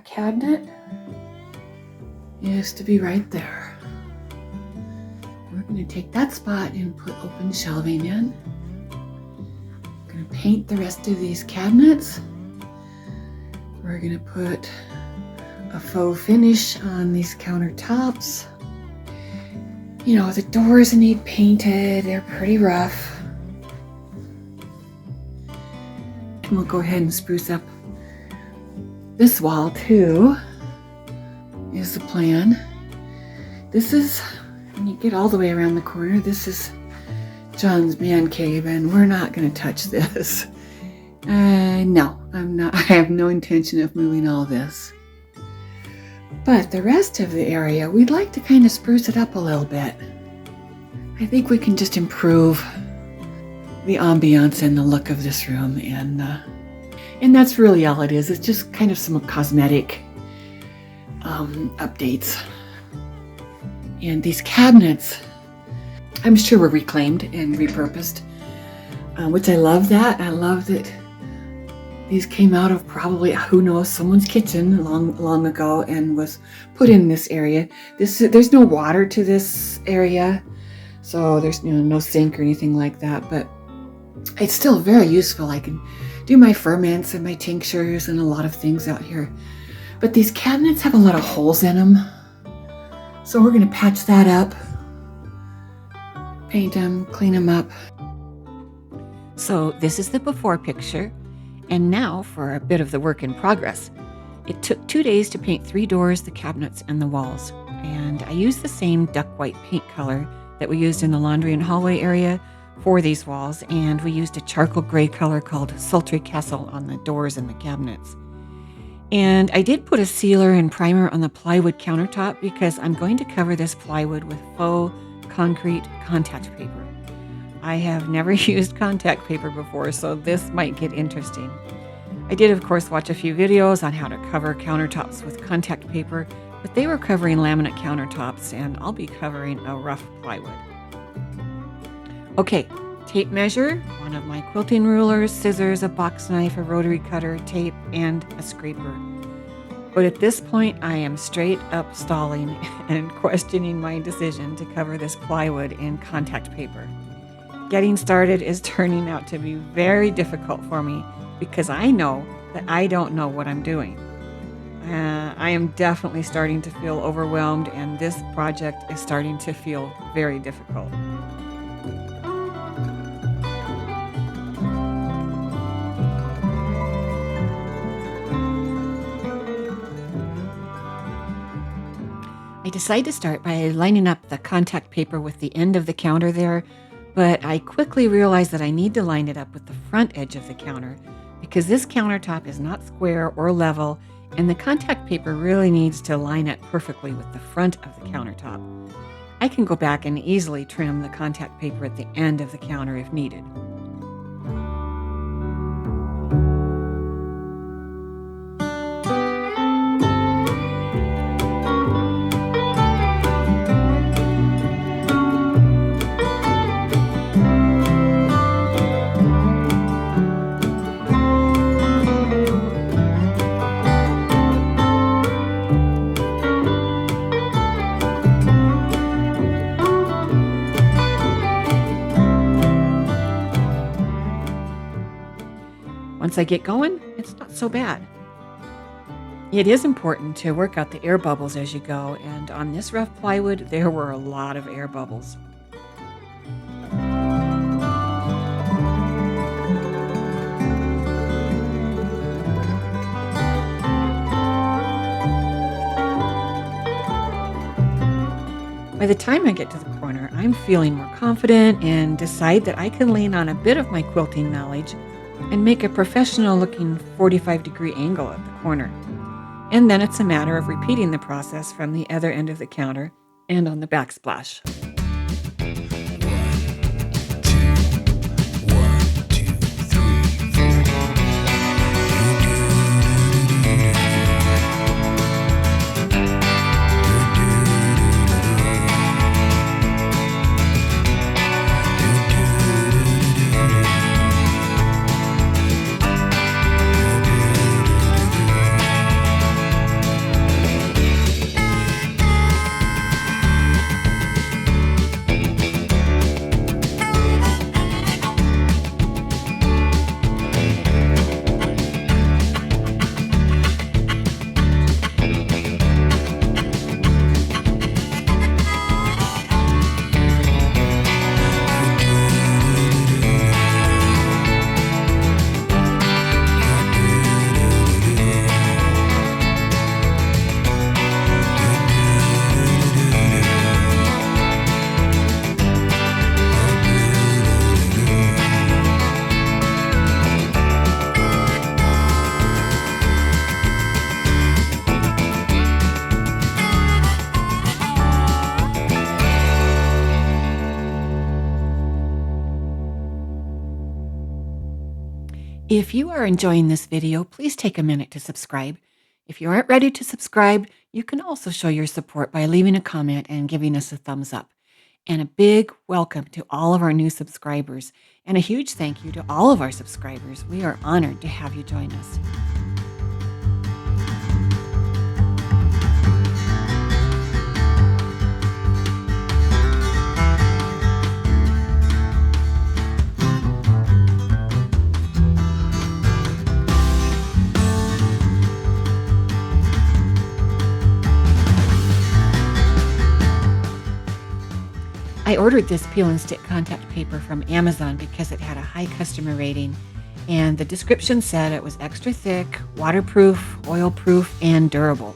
cabinet is to be right there. We're going to take that spot and put open shelving in. We're going to paint the rest of these cabinets. We're going to put a faux finish on these countertops. You know, the doors need painted. They're pretty rough. And we'll go ahead and spruce up this wall too, is the plan. This is, when you get all the way around the corner, this is John's man cave, and we're not going to touch this. No, I'm not. I have no intention of moving all this. But the rest of the area, we'd like to kind of spruce it up a little bit. I think we can just improve the ambiance and the look of this room, and that's really all it is. It's just kind of some cosmetic updates. And these cabinets, I'm sure were reclaimed and repurposed, which I love that. I love that these came out of probably, who knows, someone's kitchen long ago and was put in this area. There's no water to this area, so there's no sink or anything like that, but it's still very useful. I can do my ferments and my tinctures and a lot of things out here. But these cabinets have a lot of holes in them, so we're going to patch that up, paint them, clean them up. So this is the before picture. And now for a bit of the work in progress. It took 2 days to paint 3 doors, the cabinets, and the walls. And I used the same duck white paint color that we used in the laundry and hallway area for these walls. And we used a charcoal gray color called Sultry Castle on the doors and the cabinets. And I did put a sealer and primer on the plywood countertop because I'm going to cover this plywood with faux concrete contact paper. I have never used contact paper before, so this might get interesting. I did, of course, watch a few videos on how to cover countertops with contact paper, but they were covering laminate countertops, and I'll be covering a rough plywood. Okay, tape measure, one of my quilting rulers, scissors, a box knife, a rotary cutter, tape, and a scraper. But at this point, I am straight up stalling and questioning my decision to cover this plywood in contact paper. Getting started is turning out to be very difficult for me because I know that I don't know what I'm doing. I am definitely starting to feel overwhelmed, and this project is starting to feel very difficult. I decided to start by lining up the contact paper with the end of the counter there, but I quickly realized that I need to line it up with the front edge of the counter because this countertop is not square or level, and the contact paper really needs to line up perfectly with the front of the countertop. I can go back and easily trim the contact paper at the end of the counter if needed. Once I get going, it's not so bad. It is important to work out the air bubbles as you go, and on this rough plywood, there were a lot of air bubbles. By the time I get to the corner, I'm feeling more confident and decide that I can lean on a bit of my quilting knowledge and make a professional-looking 45-degree angle at the corner. And then it's a matter of repeating the process from the other end of the counter and on the backsplash. If you are enjoying this video, please take a minute to subscribe. If you aren't ready to subscribe, you can also show your support by leaving a comment and giving us a thumbs up. And a big welcome to all of our new subscribers, and a huge thank you to all of our subscribers. We are honored to have you join us. I ordered this peel and stick contact paper from Amazon because it had a high customer rating, and the description said it was extra thick, waterproof, oil-proof, and durable.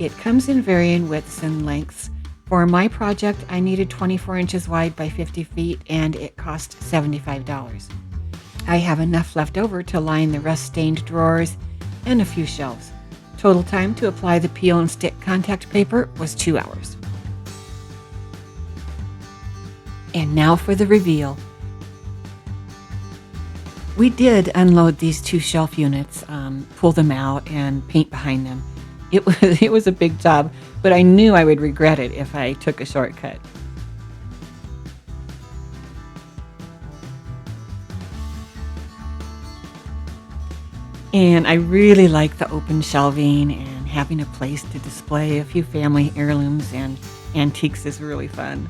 It comes in varying widths and lengths. For my project, I needed 24 inches wide by 50 feet, and it cost $75. I have enough left over to line the rust-stained drawers and a few shelves. Total time to apply the peel and stick contact paper was 2 hours. And now for the reveal. We did unload these 2 shelf units, pull them out, and paint behind them. It was a big job, but I knew I would regret it if I took a shortcut. And I really like the open shelving, and having a place to display a few family heirlooms and antiques is really fun.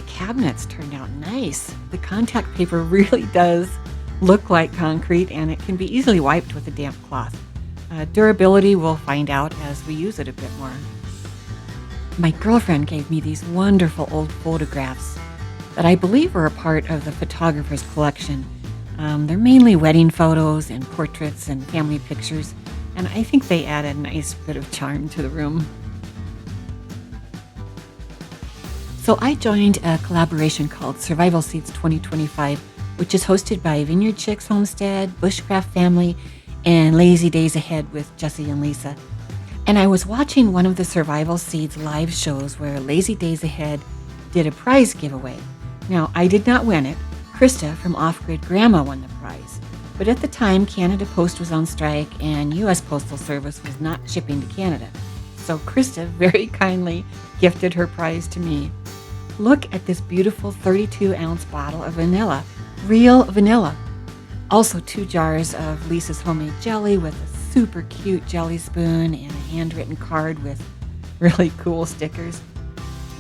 Cabinets turned out nice. The contact paper really does look like concrete, and it can be easily wiped with a damp cloth. Durability we'll find out as we use it a bit more. My girlfriend gave me these wonderful old photographs that I believe are a part of the photographer's collection. They're mainly wedding photos and portraits and family pictures, and I think they add a nice bit of charm to the room. So I joined a collaboration called Survival Seeds 2025, which is hosted by Vineyard Chicks Homestead, Bushcraft Family, and Lazy Days Ahead with Jesse and Lisa. And I was watching one of the Survival Seeds live shows where Lazy Days Ahead did a prize giveaway. Now, I did not win it. Krista from Off Grid Grandma won the prize. But at the time, Canada Post was on strike and U.S. Postal Service was not shipping to Canada. So Krista very kindly gifted her prize to me. Look at this beautiful 32-ounce bottle of vanilla, real vanilla. Also 2 jars of Lisa's homemade jelly with a super cute jelly spoon and a handwritten card with really cool stickers.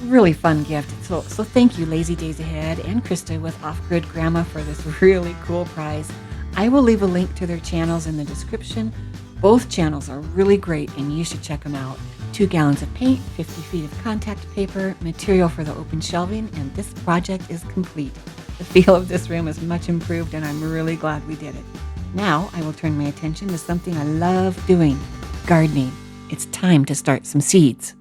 Really fun gift. So thank you, Lazy Days Ahead and Krista with Off Grid Grandma, for this really cool prize. I will leave a link to their channels in the description. Both channels are really great and you should check them out. 2 gallons of paint, 50 feet of contact paper, material for the open shelving, and this project is complete. The feel of this room is much improved, and I'm really glad we did it. Now I will turn my attention to something I love doing, gardening. It's time to start some seeds.